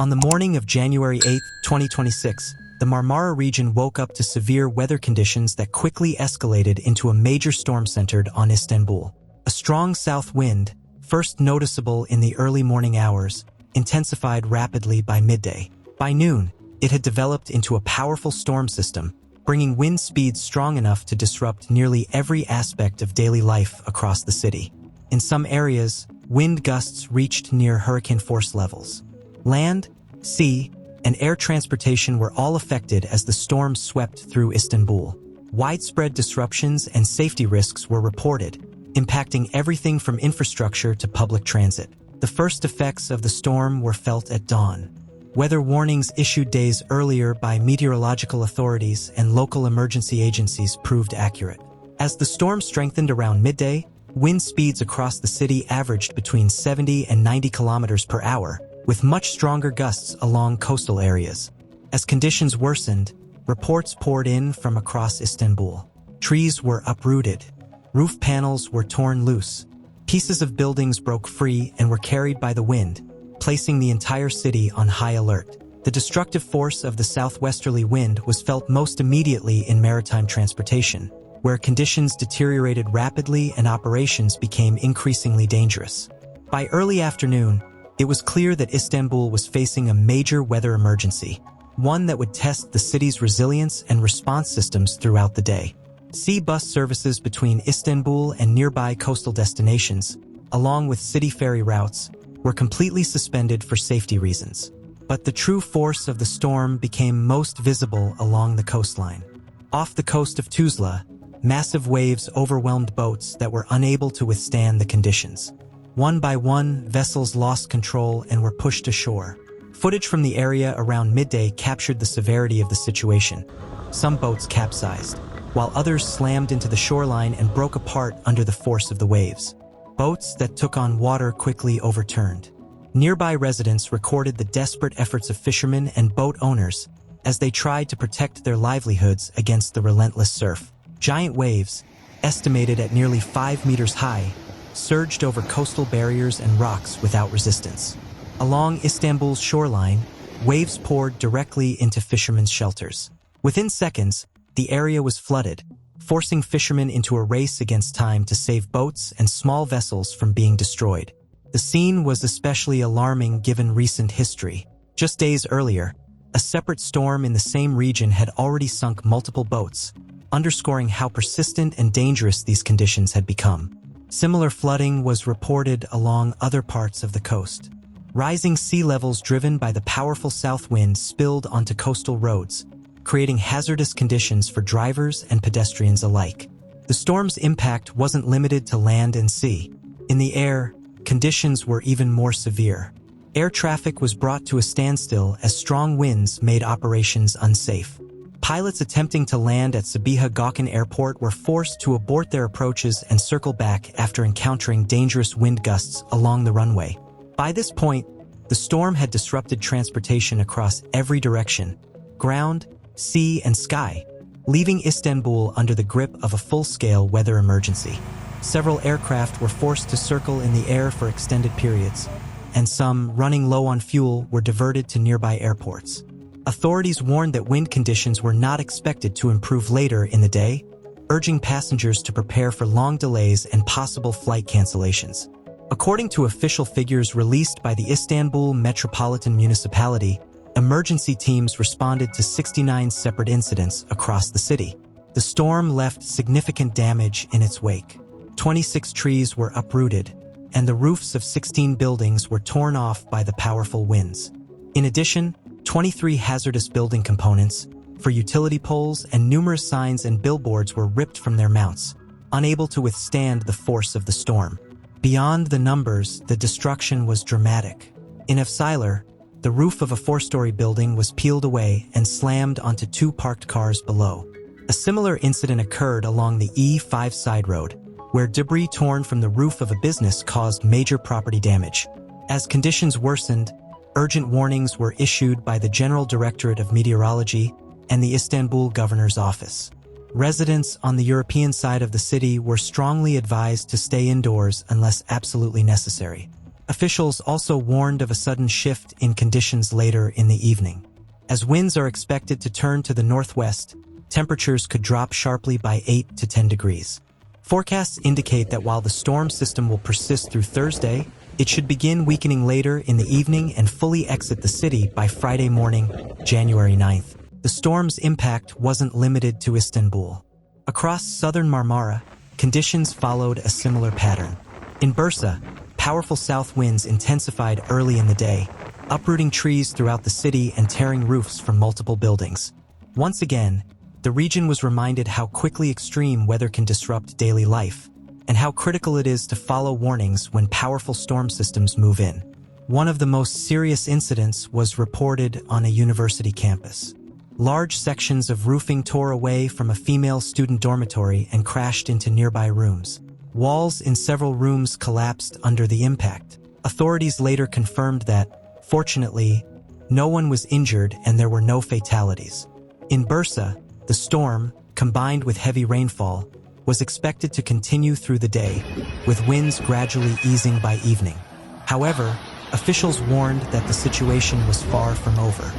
On the morning of January 8, 2026, the Marmara region woke up to severe weather conditions that quickly escalated into a major storm centered on Istanbul. A strong south wind, first noticeable in the early morning hours, intensified rapidly by midday. By noon, it had developed into a powerful storm system, bringing wind speeds strong enough to disrupt nearly every aspect of daily life across the city. In some areas, wind gusts reached near hurricane force levels. Land, sea, and air transportation were all affected as the storm swept through Istanbul. Widespread disruptions and safety risks were reported, impacting everything from infrastructure to public transit. The first effects of the storm were felt at dawn. Weather warnings issued days earlier by meteorological authorities and local emergency agencies proved accurate. As the storm strengthened around midday, wind speeds across the city averaged between 70 and 90 kilometers per hour, with much stronger gusts along coastal areas. As conditions worsened, reports poured in from across Istanbul. Trees were uprooted. Roof panels were torn loose. Pieces of buildings broke free and were carried by the wind, placing the entire city on high alert. The destructive force of the southwesterly wind was felt most immediately in maritime transportation, where conditions deteriorated rapidly and operations became increasingly dangerous. By early afternoon, it was clear that Istanbul was facing a major weather emergency, one that would test the city's resilience and response systems throughout the day. Sea bus services between Istanbul and nearby coastal destinations, along with city ferry routes, were completely suspended for safety reasons. But the true force of the storm became most visible along the coastline. Off the coast of Tuzla, massive waves overwhelmed boats that were unable to withstand the conditions. One by one, vessels lost control and were pushed ashore. Footage from the area around midday captured the severity of the situation. Some boats capsized, while others slammed into the shoreline and broke apart under the force of the waves. Boats that took on water quickly overturned. Nearby residents recorded the desperate efforts of fishermen and boat owners as they tried to protect their livelihoods against the relentless surf. Giant waves, estimated at nearly 5 meters high, surged over coastal barriers and rocks without resistance. Along Istanbul's shoreline, waves poured directly into fishermen's shelters. Within seconds, the area was flooded, forcing fishermen into a race against time to save boats and small vessels from being destroyed. The scene was especially alarming given recent history. Just days earlier, a separate storm in the same region had already sunk multiple boats, underscoring how persistent and dangerous these conditions had become. Similar flooding was reported along other parts of the coast. Rising sea levels driven by the powerful south wind spilled onto coastal roads, creating hazardous conditions for drivers and pedestrians alike. The storm's impact wasn't limited to land and sea. In the air, conditions were even more severe. Air traffic was brought to a standstill as strong winds made operations unsafe. Pilots attempting to land at Sabiha Gökçen Airport were forced to abort their approaches and circle back after encountering dangerous wind gusts along the runway. By this point, the storm had disrupted transportation across every direction: ground, sea, and sky, leaving Istanbul under the grip of a full-scale weather emergency. Several aircraft were forced to circle in the air for extended periods, and some, running low on fuel, were diverted to nearby airports. Authorities warned that wind conditions were not expected to improve later in the day, urging passengers to prepare for long delays and possible flight cancellations. According to official figures released by the Istanbul Metropolitan Municipality, emergency teams responded to 69 separate incidents across the city. The storm left significant damage in its wake. 26 trees were uprooted, and the roofs of 16 buildings were torn off by the powerful winds. In addition, 23 hazardous building components, for utility poles and numerous signs and billboards were ripped from their mounts, unable to withstand the force of the storm. Beyond the numbers, the destruction was dramatic. In Evsiler, the roof of a 4-story building was peeled away and slammed onto 2 parked cars below. A similar incident occurred along the E5 side road, where debris torn from the roof of a business caused major property damage. As conditions worsened, urgent warnings were issued by the General Directorate of Meteorology and the Istanbul Governor's Office. Residents on the European side of the city were strongly advised to stay indoors unless absolutely necessary. Officials also warned of a sudden shift in conditions later in the evening. As winds are expected to turn to the northwest, temperatures could drop sharply by 8 to 10 degrees. Forecasts indicate that while the storm system will persist through Thursday, it should begin weakening later in the evening and fully exit the city by Friday morning, January 9th. The storm's impact wasn't limited to Istanbul. Across southern Marmara, conditions followed a similar pattern. In Bursa, powerful south winds intensified early in the day, uprooting trees throughout the city and tearing roofs from multiple buildings. Once again, the region was reminded how quickly extreme weather can disrupt daily life, and how critical it is to follow warnings when powerful storm systems move in. One of the most serious incidents was reported on a university campus. Large sections of roofing tore away from a female student dormitory and crashed into nearby rooms. Walls in several rooms collapsed under the impact. Authorities later confirmed that, fortunately, no one was injured and there were no fatalities. In Bursa, the storm, combined with heavy rainfall, was expected to continue through the day, with winds gradually easing by evening. However, officials warned that the situation was far from over.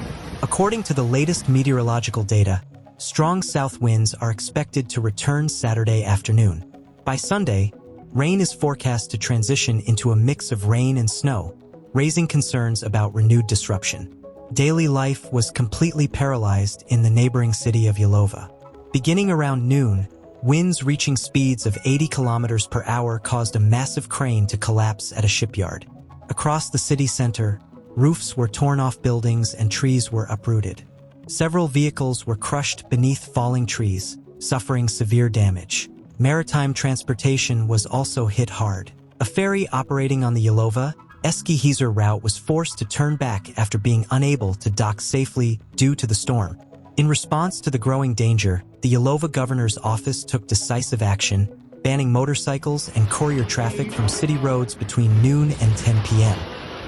According to the latest meteorological data, strong south winds are expected to return Saturday afternoon. By Sunday, rain is forecast to transition into a mix of rain and snow, raising concerns about renewed disruption. Daily life was completely paralyzed in the neighboring city of Yalova. Beginning around noon, winds reaching speeds of 80 kilometers per hour caused a massive crane to collapse at a shipyard. Across the city center, roofs were torn off buildings and trees were uprooted. Several vehicles were crushed beneath falling trees, suffering severe damage. Maritime transportation was also hit hard. A ferry operating on the Yalova-Eskişehir route was forced to turn back after being unable to dock safely due to the storm. In response to the growing danger, the Yalova governor's office took decisive action, banning motorcycles and courier traffic from city roads between noon and 10 p.m.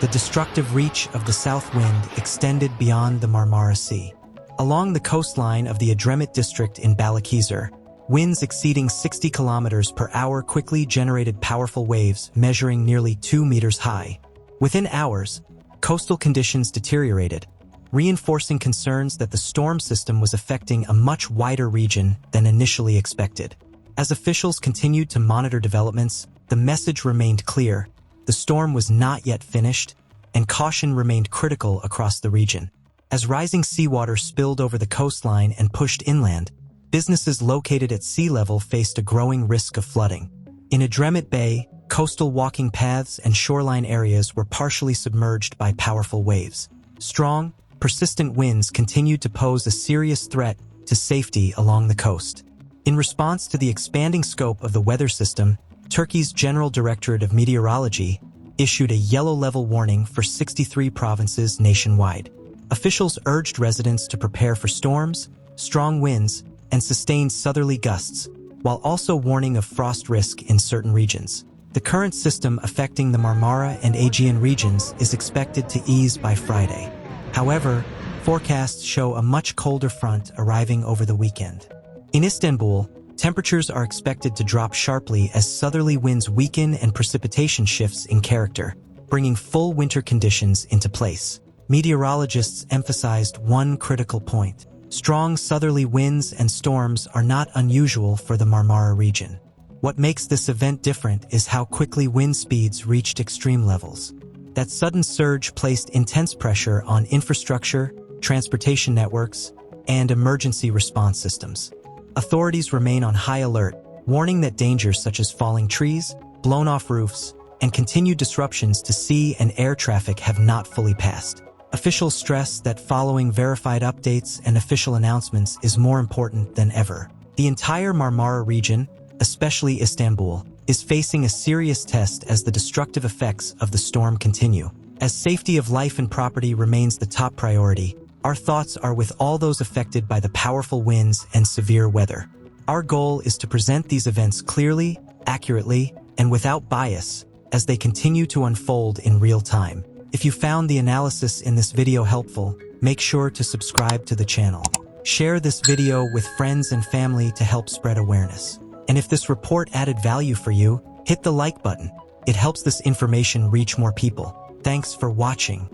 The destructive reach of the south wind extended beyond the Marmara Sea. Along the coastline of the Edremit district in Balıkesir, winds exceeding 60 kilometers per hour quickly generated powerful waves measuring nearly 2 meters high. Within hours, coastal conditions deteriorated, reinforcing concerns that the storm system was affecting a much wider region than initially expected. As officials continued to monitor developments, the message remained clear: the storm was not yet finished, and caution remained critical across the region. As rising seawater spilled over the coastline and pushed inland, businesses located at sea level faced a growing risk of flooding. In Edremit Bay, coastal walking paths and shoreline areas were partially submerged by powerful waves. Strong, persistent winds continued to pose a serious threat to safety along the coast. In response to the expanding scope of the weather system, Turkey's General Directorate of Meteorology issued a yellow-level warning for 63 provinces nationwide. Officials urged residents to prepare for storms, strong winds, and sustained southerly gusts, while also warning of frost risk in certain regions. The current system affecting the Marmara and Aegean regions is expected to ease by Friday. However, forecasts show a much colder front arriving over the weekend. In Istanbul, temperatures are expected to drop sharply as southerly winds weaken and precipitation shifts in character, bringing full winter conditions into place. Meteorologists emphasized one critical point: strong southerly winds and storms are not unusual for the Marmara region. What makes this event different is how quickly wind speeds reached extreme levels. That sudden surge placed intense pressure on infrastructure, transportation networks, and emergency response systems. Authorities remain on high alert, warning that dangers such as falling trees, blown-off roofs, and continued disruptions to sea and air traffic have not fully passed. Officials stress that following verified updates and official announcements is more important than ever. The entire Marmara region, especially Istanbul, is facing a serious test as the destructive effects of the storm continue. As safety of life and property remains the top priority, our thoughts are with all those affected by the powerful winds and severe weather. Our goal is to present these events clearly, accurately, and without bias as they continue to unfold in real time. If you found the analysis in this video helpful, make sure to subscribe to the channel. Share this video with friends and family to help spread awareness. And if this report added value for you, hit the like button. It helps this information reach more people. Thanks for watching.